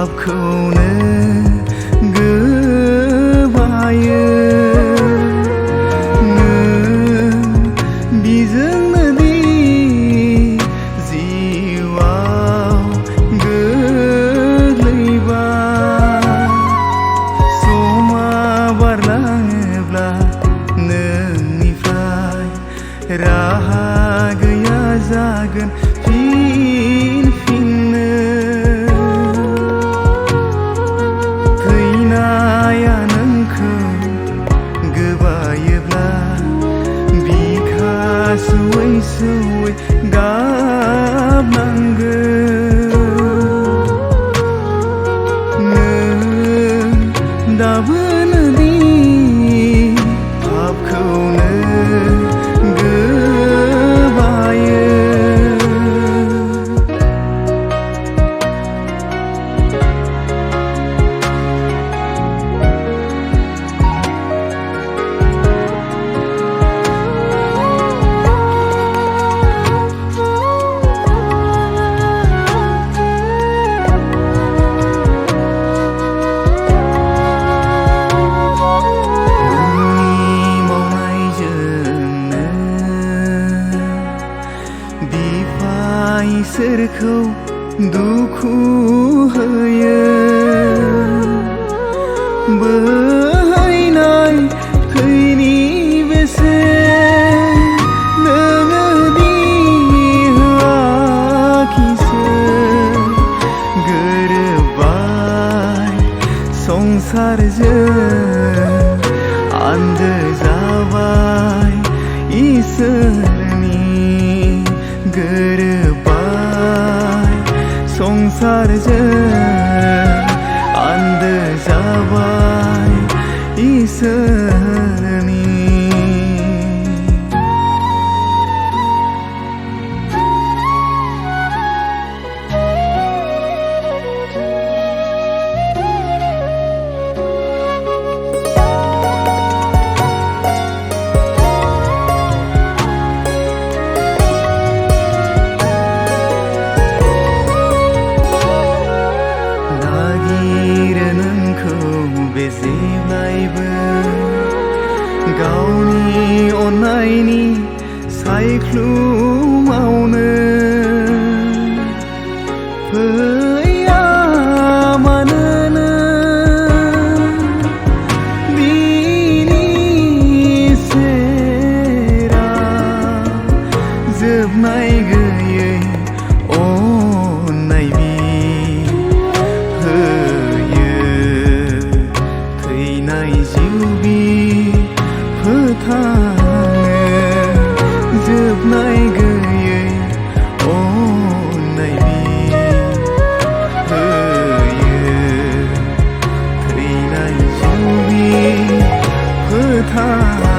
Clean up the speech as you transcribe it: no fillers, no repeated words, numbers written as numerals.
भाबखौनो गोबायो नों बिजोंनो दि जिउआव गोग्लैबाय समा बारलाङोब्ला नोंनिफ्राय राहा गैया जागोन फिननो थैनाया नोंखौ गोबायोब्ला बिखा सुवै सुवै गाबनांगोन नों दाबोनो दि भाबखौनो इसोरखौ दुखु होयो बोहैनाय थैनि बेसेन नोङो दि होआखिसै गोरोबबाय संसारजों आन्दो जाबाय इसोरनि गोरोबबाय संसारजों आन्दो जाबाय इसोरनि बे जेब्लायबो गावनि अननायनि सायख्लुमावनो फैया मानोना बिनि सेराव जोबनाय गैयै अननाय जिउ फोथाङो जोबनाय गैयै अननाय होयो थैनाय जिउ फोथाङो